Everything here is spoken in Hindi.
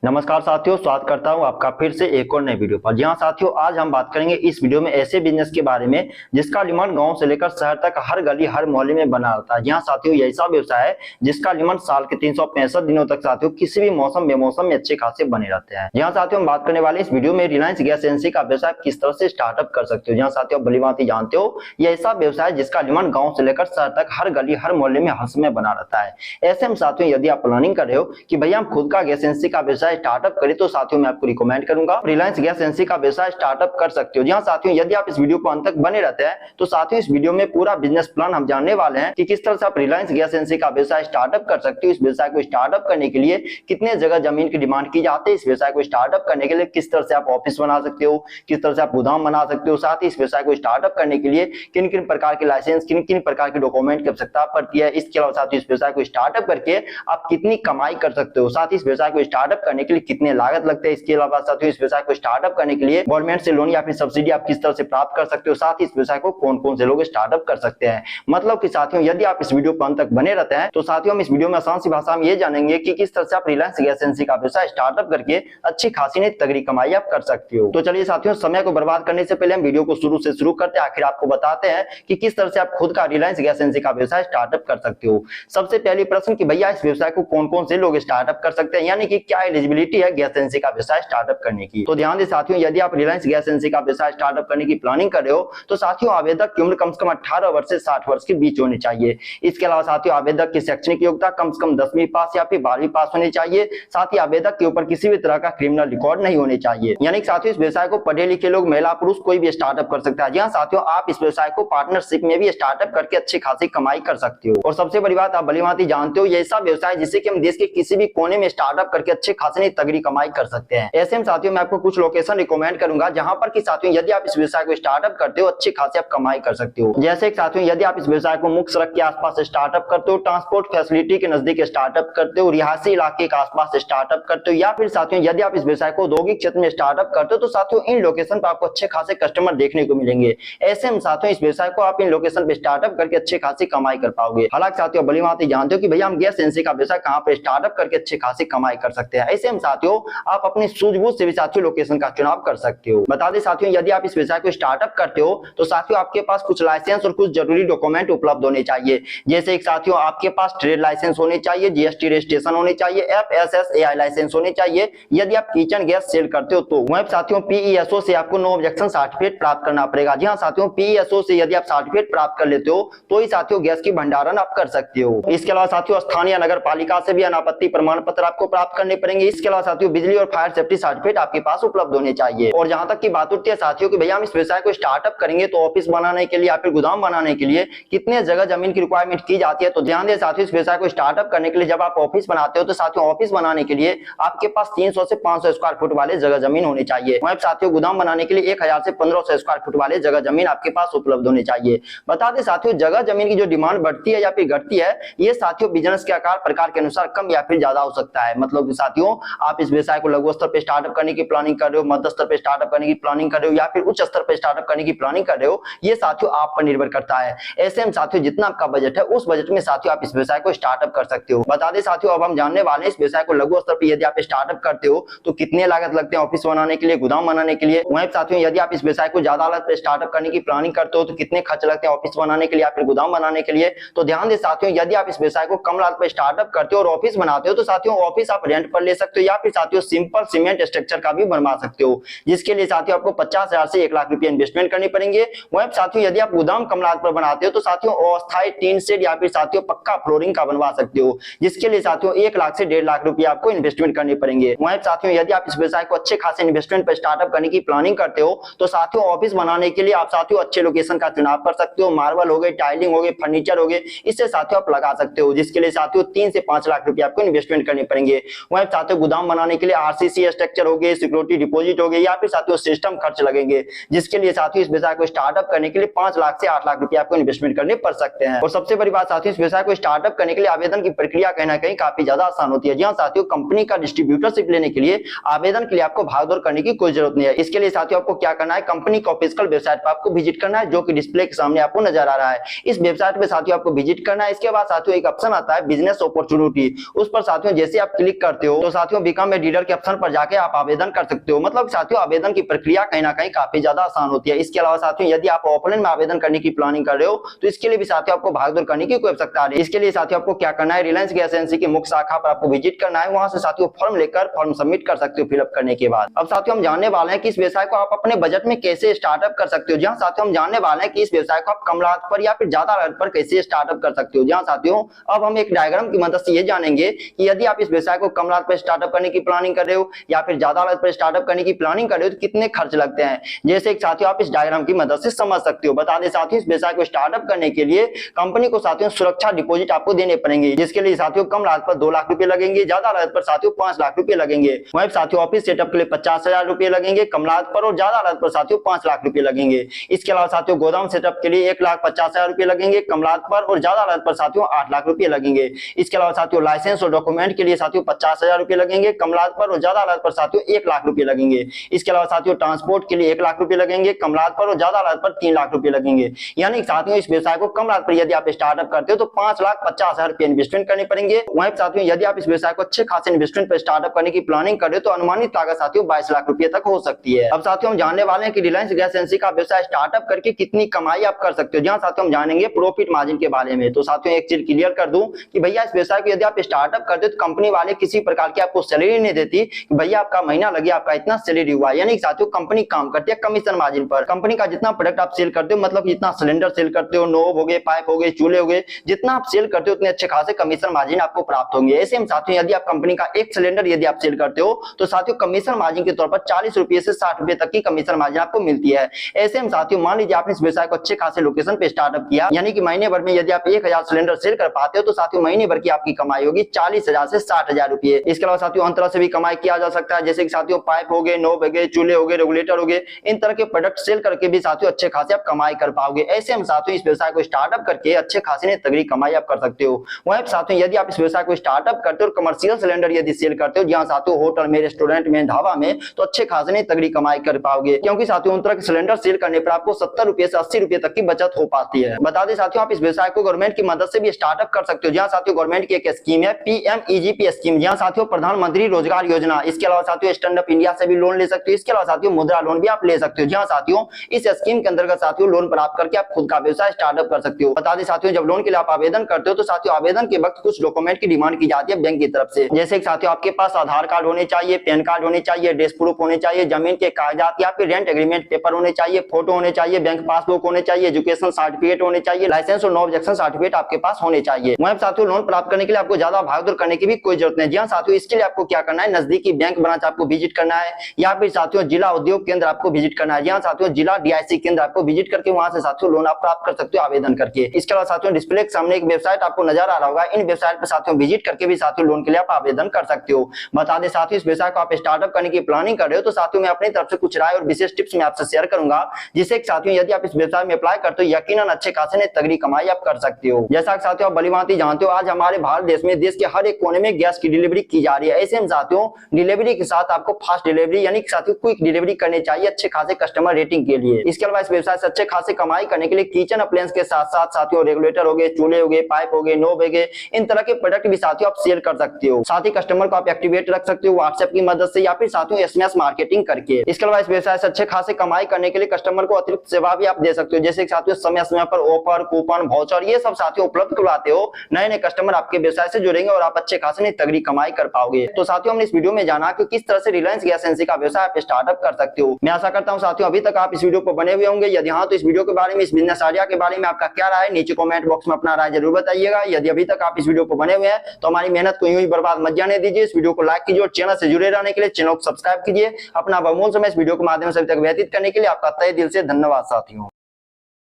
नमस्कार साथियों, स्वागत करता हूं आपका फिर से एक और नए वीडियो पर। जी हां साथियों, आज हम बात करेंगे इस वीडियो में ऐसे बिजनेस के बारे में जिसका डिमांड गांव से लेकर शहर तक हर गली हर मोहल्ले में बना रहता है। जी हां साथियों, ये ऐसा व्यवसाय है जिसका डिमांड साल के 365 दिनों तक साथियों किसी भी मौसम बेमौसम में अच्छे खासे बने रहते हैं। जी हां साथियों, हम बात करने वाले इस वीडियो में रिलायंस गैस एजेंसी का व्यवसाय किस तरह से स्टार्टअप कर सकते हो। जी हां साथियों, भलीभांति जानते हो ये ऐसा व्यवसाय जिसका डिमांड गाँव से लेकर शहर तक हर गली हर मोहल्ले में हर समय बना रहता है। ऐसे में साथियों, यदि आप प्लानिंग कर रहे हो कि भैया हम खुद का गैस एजेंसी का व्यवसाय स्टार्टअप करें, तो साथियों मैं आपको रिकमेंड करूंगा रिलायंस गैस एजेंसी का व्यवसाय स्टार्टअप कर सकते हो। जी हां साथियों, यदि आप इस वीडियो को अंत तक बने रहते हैं तो साथियों इस वीडियो में पूरा बिजनेस प्लान हम जानने वाले हैं कि किस तरह से आप रिलायंस गैस एजेंसी का व्यवसाय स्टार्टअप कर सकते हो। इस व्यवसाय को स्टार्टअप करने के लिए कितने जगह जमीन की डिमांड की जाती है, इस व्यवसाय को स्टार्टअप करने के लिए किस तरह से आप ऑफिस बना सकते हो, किस तरह से आप गोदाम बना सकते हो, साथ ही इस व्यवसाय को स्टार्टअप करने के लिए किन किन प्रकार के लाइसेंस किन किन प्रकार के डॉक्यूमेंट की आवश्यकता पड़ती है। इसके अलावा साथियों इस व्यवसाय को स्टार्टअप करके आप कितनी कमाई कर सकते हो, साथ ही इस व्यवसाय को स्टार्टअप करने के लिए कितने लागत लगते हैं। इसके अलावा साथियों इस व्यवसाय को स्टार्टअप करने के लिए गवर्नमेंट से लोन या फिर सब्सिडी आप किस तरह से प्राप्त कर सकते हो, साथ ही इस व्यवसाय को कौन कौन से लोग स्टार्टअप कर सकते हैं। मतलब कि साथियों यदि आप इस वीडियो पर अंत तक बने रहते हैं तो साथियों हम इस वीडियो में आसान सी भाषा में ये जानेंगे कि किस तरह से आप रिलायंस गैस एजेंसी का व्यवसाय स्टार्टअप करके अच्छी खासी नहीं तगड़ी कमाई आप कर सकते हो। तो चलिए साथियों, समय को बर्बाद करने से पहले हम वीडियो को शुरू से शुरू करते हैं, आखिर आपको बताते हैं कि किस तरह से आप खुद का रिलायंस गैस एजेंसी का व्यवसाय स्टार्टअप कर सकते हो। सबसे पहली प्रश्न कि भैया इस व्यवसाय को कौन कौन से लोग स्टार्टअप कर सकते हैं, यानी कि क्या एलिजिबिलिटी है गैस एजेंसी का व्यवसाय स्टार्टअप करने की। तो ध्यान दें साथियों, यदि आप रिलायंस गैस एजेंसी का व्यवसाय स्टार्टअप करने की प्लानिंग कर रहे हो तो साथियों आवेदक की उम्र कम से कम 18 वर्ष से 60 वर्ष के बीच होनी चाहिए। इसके अलावा साथियों आवेदक की शैक्षणिक योग्यता कम से कम 10वीं पास या फिर 12वीं पास होनी चाहिए। साथ ही आवेदक के ऊपर किसी भी तरह का क्रिमिनल रिकॉर्ड नहीं होने चाहिए। यानी कि साथियों इस व्यवसाय को पढ़े लिखे लोग, महिला पुरुष कोई भी स्टार्टअप कर सकता है। जी हां साथियों, आप इस व्यवसाय को पार्टनरशिप में भी स्टार्टअप करके अच्छी खासी कमाई कर सकते हो। और सबसे बड़ी बात, आप भलीभांति जानते हो ये ऐसा व्यवसाय जिससे कि हम देश के किसी भी कोने में स्टार्टअप करके अच्छे खासी तगड़ी कमाई कर सकते हैं। ऐसे में साथियों मैं आपको कुछ लोकेशन रिकमेंड करूंगा जहां पर कि साथियों यदि आप इस व्यवसाय को स्टार्टअप करते हो अच्छी खासी आप कमाई कर सकते हो। जैसे कि साथियों यदि आप इस व्यवसाय को मुख्य सड़क के आसपास स्टार्टअप करते हो, ट्रांसपोर्ट फैसिलिटी के नजदीक स्टार्टअप करते हो, रिहायशी इलाके के आसपास स्टार्टअप करते हो, या फिर साथियों यदि आप इस व्यवसाय को औद्योगिक क्षेत्र में स्टार्टअप करते हो तो साथियों इन लोकेशन पर आपको अच्छे खासे कस्टमर देखने को मिलेंगे। ऐसे में साथियों इस व्यवसाय को आप इन लोकेशन पे स्टार्टअप करके अच्छे खासी कमाई कर पाओगे। हालांकि साथियों भलीभांति जानते हो कि भैया हम गैस एजेंसी का व्यवसाय कहां पर स्टार्टअप करके अच्छे खासी कमाई कर सकते हैं। ऐसे में साथियों आप अपनी सूझबूझ से भी साथियों लोकेशन का चुनाव कर सकते हो। बता दें साथियों यदि आप इस व्यवसाय को स्टार्टअप करते हो तो साथियों आपके पास कुछ लाइसेंस और कुछ जरूरी डॉक्यूमेंट उपलब्ध होने चाहिए। जैसे एक साथियों आपके पास ट्रेड लाइसेंस होने चाहिए, जीएसटी रजिस्ट्रेशन होने चाहिए, एफएसएसएआई लाइसेंस होने चाहिए। यदि आप किचन गैस सेल करते हो तो वहीं साथियों पीईएसओ से आपको नो ऑब्जेक्शन सर्टिफिकेट प्राप्त करना पड़ेगा। जी हां साथियों, पीईएसओ से यदि आप सर्टिफिकेट प्राप्त कर लेते हो तो ही साथियों गैस की भंडारण आप कर सकते हो। इसके अलावा साथियों स्थानीय नगर पालिका से भी अनापत्ति प्रमाण पत्र आपको प्राप्त करने पड़ेंगे। इसके अलावा साथियों बिजली और फायर सेफ्टी सर्टिफिकेट आपके पास उपलब्ध होने चाहिए। और जहां तक की बात उठती है साथियों कि भैया हम इस व्यवसाय को स्टार्टअप करेंगे तो ऑफिस बनाने के लिए या फिर गोदाम बनाने के लिए कितने जगह जमीन की रिक्वायरमेंट की जाती है, तो ध्यान दें साथियों इस व्यवसाय को स्टार्टअप करने के लिए जब आप ऑफिस बनाते हो तो साथियों ऑफिस बनाने के लिए आपके पास 300 से 500 स्क्वायर फुट वाले जगह जमीन होनी चाहिए। वहीं साथियों गोदाम बनाने के लिए 1000 से 1500 स्क्वायर फुट वाले जगह जमीन आपके पास उपलब्ध होने चाहिए। बता दें साथियों जगह जमीन की जो डिमांड बढ़ती है या फिर घटती है ये साथियों बिजनेस के आकार प्रकार के अनुसार कम या फिर ज्यादा हो सकता है। मतलब कि साथियों आप इस व्यवसाय को लघु स्तर पर स्टार्टअप करने की प्लानिंग कर रहे हो, मध्य स्तर पर स्टार्टअप करने की प्लानिंग कर रहे हो या फिर उच्च स्तर पर स्टार्टअप करने की प्लानिंग कर रहे हो, ये साथियों आप पर निर्भर करता है। ऐसे में साथियों जितना आपका बजट है उस बजट में साथियों आप इस व्यवसाय को स्टार्टअप कर सकते हो। बता दें साथियों अब हम जानने वाले हैं इस व्यवसाय को लघु स्तर पर यदि आप स्टार्टअप करते हो तो कितने लागत लगते हैं ऑफिस बनाने के लिए, गोदाम बनाने के लिए। वहीं साथियों यदि आप इस व्यवसाय को ज्यादा लागत पे स्टार्टअप करने की प्लानिंग करते हो तो कितने खर्च लगते हैं ऑफिस बनाने के लिए या फिर गोदाम बनाने के लिए। तो ध्यान दें साथियों यदि आप इस व्यवसाय को कम लागत पे स्टार्टअप करते हो और ऑफिस बनाते हो तो साथियों ऑफिस आप रेंट पर ले सकते हो या फिर साथियों सिंपल सीमेंट स्ट्रक्चर का भी बनवा सकते हो, जिसके लिए साथियों आपको 50,000 से 1 लाख रुपए इन्वेस्टमेंट करनी पड़ेंगे। वहीं साथियों यदि आप गोदाम कम लागत पर बनाते हो तो साथियों अस्थायी टीन शेड या फिर साथियों पक्का फ्लोरिंग का बनवा सकते हो, जिसके लिए साथियों 1 लाख से 1.5 लाख रुपए आपको इन्वेस्टमेंट करने पड़ेंगे। वहीं साथियों यदि आप इस व्यवसाय को अच्छे खासे इन्वेस्टमेंट पर स्टार्टअप करने की प्लानिंग करते हो तो साथियों ऑफिस बनाने के लिए आप साथियों अच्छे लोकेशन का चुनाव कर सकते हो। मार्बल हो गए, टाइलिंग हो गए, फर्नीचर हो गए, इससे साथियों आप लगा सकते हो, जिसके लिए साथियों 3 से 5 लाख रुपए आपको इन्वेस्टमेंट करने पड़ेंगे। वहीं साथियों गोदाम बनाने के लिए आरसीसी स्ट्रक्चर हो गए, सिक्योरिटी डिपॉजिट हो गए या फिर साथियों सिस्टम खर्च लगेंगे, जिसके लिए साथियों इस व्यवसाय को स्टार्टअप करने के लिए 5 लाख से 8 लाख रुपए आपको इन्वेस्टमेंट करने पड़ सकते हैं। और सबसे बड़ी बात साथियों इस व्यवसाय को स्टार्टअप करने के लिए आवेदन की प्रक्रिया कहीं ना कहीं काफी ज्यादा आसान होती है। जी हां साथियों, कंपनी का डिस्ट्रीब्यूटरशिप लेने के लिए आवेदन के लिए आपको भागदौड़ करने की कोई जरूरत नहीं है। इसके लिए साथियों आपको क्या करना है, कंपनी का ऑफिशियल वेबसाइट पर आपको विजिट करना है, जो कि डिस्प्ले के सामने आपको नजर आ रहा है। इस वेबसाइट पे साथियों आपको विजिट करना है। इसके बाद साथियों एक ऑप्शन आता है बिजनेस अपॉर्चुनिटी, उस पर साथियों जैसे आप क्लिक करते हो तो साथियों साथियों बिकम ए डीलर के ऑप्शन पर जाके आप आवेदन कर सकते हो। मतलब साथियों आवेदन की प्रक्रिया कहीं ना कहीं काफी ज्यादा आसान होती है। इसके अलावा साथियों यदि आप ऑफलाइन में आवेदन करने की प्लानिंग कर रहे हो तो इसके लिए भी साथियों आपको भागदौड़ करने की कोई आवश्यकता नहीं। इसके लिए साथियों आपको क्या करना है, रिलायंस गैस एजेंसी की मुख्य शाखा पर आपको विजिट करना है। वहां से साथियों फॉर्म लेकर फॉर्म सबमिट कर सकते हो फिलअप करने के बाद। अब साथियों हम जानने वाले हैं कि इस व्यवसाय को आप अपने बजट में कैसे स्टार्टअप कर सकते हो। जहां साथियों हम जानने वाले हैं कि इस व्यवसाय को आप कम लागत पर या फिर ज्यादा लागत पर कैसे स्टार्टअप कर सकते हो। जहां साथियों अब हम एक डायग्राम की मदद से ये जानेंगे कि यदि आप इस व्यवसाय को कम लागत पर स्टार्टअप करने की प्लानिंग कर रहे हो या फिर ज्यादा लागत पर स्टार्टअप करने की प्लानिंग कर रहे हो तो कितने खर्च लगते हैं, जैसे एक साथियों आप इस डायग्राम की मदद से समझ सकते हो। बता दें साथियों इस व्यवसाय को स्टार्टअप करने के लिए कंपनी को साथियों सुरक्षा डिपॉजिट आपको देने पड़ेंगे, जिसके लिए साथियों कम लागत पर 2 लाख रुपए लगेंगे, ज्यादा लागत पर साथियों 5 लाख रुपए लगेंगे। वहीं साथियों ऑफिस सेटअप के लिए 50,000 रुपए लगेंगे कम लागत पर, और ज्यादा लागत पर साथियों 5 लाख रुपए लगेंगे। इसके अलावा साथियों गोदाम सेटअप के लिए 1,50,000 रुपए लगेंगे कम लागत पर, और ज्यादा लागत पर साथियों 8 लाख रुपए लगेंगे। इसके अलावा साथियों लाइसेंस और डॉक्यूमेंट के लिए साथियों 50,000 रुपए लगेंगे कम लागत पर, और ज्यादा लागत पर साथियों 1 लाख रुपए लगेंगे। इसके अलावा साथियों ट्रांसपोर्ट के लिए 1 लाख रुपए लगेंगे कम लागत पर, और ज्यादा लागत पर 3 लाख रुपए लगेंगे। यानी साथियों इस व्यवसाय को कम लागत पर यदि आप स्टार्टअप करते हो तो 5,50,000 रुपए इन्वेस्टमेंट करने पड़ेंगे। वहीं साथियों यदि आप इस व्यवसाय को अच्छे खासे इन्वेस्टमेंट पर स्टार्टअप करने की प्लानिंग कर रहे हो तो अनुमानित लागत साथियों 22 लाख रुपए तक हो सकती है। अब साथियों हम जानने वाले हैं कि रिलायंस गैस एजेंसी का व्यवसाय स्टार्टअप करके कितनी कमाई आप कर सकते हो। जहां साथियों हम जानेंगे प्रॉफिट मार्जिन के बारे में। तो साथियों एक चीज क्लियर कर दूं कि भैया इस व्यवसाय को यदि आप स्टार्टअप करते हो तो कंपनी वाले किसी प्रकार की आपको सैलरी नहीं देती कि भैया आपका महीना लगे आपका इतना सैलरी हुआ। यानी साथियों कंपनी काम करती है कमीशन मार्जिन पर। कंपनी का जितना प्रोडक्ट आप सेल करते हो, मतलब जितना सिलेंडर सेल करते हो, नोब हो गए, पाइप हो गए, चूल्हे हो गए, जितना आप सेल करते हो उतने अच्छे खासे कमीशन मार्जिन आपको प्राप्त होंगे। ऐसे में साथियों यदि आप कंपनी का एक सिलेंडर यदि आप सेल करते हो तो साथियों कमीशन मार्जिन के तौर पर 40 रुपए से 60 रुपए तक की कमीशन मार्जिन आपको मिलती है। ऐसे में साथियों मान लीजिए आपने इस व्यवसाय को अच्छे खासे लोकेशन पे स्टार्टअप किया, यानी कि महीने भर में यदि आप 1000 सिलेंडर सेल कर पाते हो तो साथियों महीने भर की आपकी कमाई होगी 40,000 से 60,000 रुपए। इसके अलावा साथियों अंतर तरह से भी कमाई किया जा सकता है, जैसे कि साथियों पाइप हो गए, नोब हो गए, चूल्हे हो गए, रेगुलेटर हो गए, इन तरह के प्रोडक्ट सेल करके भी साथियों अच्छे खासे आप कमाई कर पाओगे। ऐसे में साथियों इस व्यवसाय को स्टार्टअप करके अच्छे खासे ने तगड़ी कमाई आप कर सकते हो। वहीं साथियों यदि आप इस व्यवसाय को स्टार्टअप करते हो और कमर्शियल सिलेंडर यदि सेल करते हो, जहां साथियों होटल में, रेस्टोरेंट में, ढाबा में, तो अच्छे खासे ने तगड़ी कमाई कर पाओगे, क्योंकि साथियों उन तरह के सिलेंडर सेल करने पर आपको 70 रुपए से 80 रुपए तक की बचत हो पाती है। बता दें साथियों आप इस व्यवसाय को गवर्नमेंट की मदद से भी स्टार्टअप कर सकते हो, जहां साथियों गवर्नमेंट की एक स्कीम है PMEGP स्कीम, जहां साथियों प्रधानमंत्री रोजगार योजना। इसके अलावा साथियों स्टैंड अप इंडिया से भी लोन ले सकते हो। इसके अलावा साथियों मुद्रा लोन भी आप ले सकते हो, जहां साथियों इस स्कीम के अंतर्गत साथियों लोन प्राप्त करके आप खुद का व्यवसाय स्टार्टअप कर सकते हो। बता दें साथियों जब लोन के लिए आप आवेदन करते हो तो साथियों आवेदन के वक्त कुछ डॉक्यूमेंट की डिमांड की जाती है बैंक की तरफ से, जैसे साथियों आपके पास आधार कार्ड होने चाहिए, पैन कार्ड होने चाहिए, एड्रेस प्रूफ होने चाहिए, जमीन के कागजात या फिर रेंट एग्रीमेंट पेपर होने चाहिए, फोटो होने चाहिए, बैंक पासबुक होने चाहिए, एजुकेशन सर्टिफिकेट होने चाहिए, लाइसेंस और नो ऑब्जेक्शन सर्टिफिकेट आपके पास होने चाहिए। वहीं साथियों लोन प्राप्त करने के लिए आपको ज्यादा भागदौड़ करने की भी कोई जरूरत नहीं। जहां साथियों इसके लिए आपको क्या करना है, नजदीकी बैंक ब्रांच आपको विजिट करना है, या फिर साथियों जिला उद्योग केंद्र आपको विजिट करना है, जहां साथियों जिला DIC केंद्र आपको विजिट करके वहां से साथियों लोन आप प्राप्त कर सकते हो आवेदन करके। इसके अलावा साथियों डिस्प्ले के सामने एक वेबसाइट आपको नजर आ रहा होगा, इन वेबसाइट पर साथियों विजिट करके भी साथियों लोन के लिए आप आवेदन कर सकते हो। बता दें साथियों इस व्यवसाय को आप स्टार्टअप करने की प्लानिंग कर रहे हो तो साथियों मैं अपनी तरफ से कुछ राय और विशेष टिप्स मैं आपसे शेयर करूंगा, जिससे साथियों यदि आप इस व्यवसाय में अप्लाई करते हो यकीनन अच्छे खासे ने तगड़ी कमाई आप कर सकते हो। जैसा साथियों आप भलीभांति जानते हो आज हमारे भारत देश में देश के हर एक कोने में गैस की डिलीवरी की जा रही है। ऐसे में साथियों डिलीवरी के साथ आपको फास्ट डिलीवरी यानी साथियों क्विक डिलीवरी करनी चाहिए अच्छे खासे कस्टमर रेटिंग के लिए। इसके अलावा इस व्यवसाय से अच्छे खासे कमाई करने के लिए किचन अप्लायंस के साथ साथ साथियों रेगुलेटर हो गए, चूल्हे हो गए, पाइप हो गए, नोब हो गए, इन तरह के प्रोडक्ट भी साथियों आप सेल कर सकते हो। साथ ही कस्टमर को आप एक्टिवेट रख सकते हो व्हाट्सएप की मदद से या फिर साथियों SMS मार्केटिंग करके। इसके अलावा इस व्यवसाय से अच्छे खासे कमाई करने के लिए कस्टमर को अतिरिक्त सेवा भी आप दे सकते हो, जैसे साथियों समय समय पर ऑफर, कूपन, वाउचर ये सब साथियों उपलब्ध करवाते हो। नए नए कस्टमर आपके व्यवसाय से जुड़ेंगे और आप अच्छे खासे ने तगड़ी कमाई कर पाओगे। तो साथियों हमने इस वीडियो में जाना कि किस तरह से रिलायंस गैस एजेंसी का व्यवसाय आप स्टार्टअप कर सकते हो। मैं आशा करता हूं साथियों अभी तक आप इस वीडियो पर बने हुए होंगे। यदि हाँ तो इस वीडियो के बारे में, इस बिजनेस आइडिया के बारे में आपका क्या राय है नीचे कमेंट बॉक्स में अपना राय जरूर बताइएगा। यदि अभी तक आप इस वीडियो पर बने हुए हैं तो हमारी मेहनत को यूं ही बर्बाद मत जाने दीजिए। इस वीडियो को लाइक कीजिए और चैनल से जुड़े रहने के लिए चैनल को सब्सक्राइब कीजिए। अपना बहुमूल्य समय इस वीडियो के माध्यम से अभी तक व्यतीत करने के लिए आपका तहे दिल से धन्यवाद साथियों।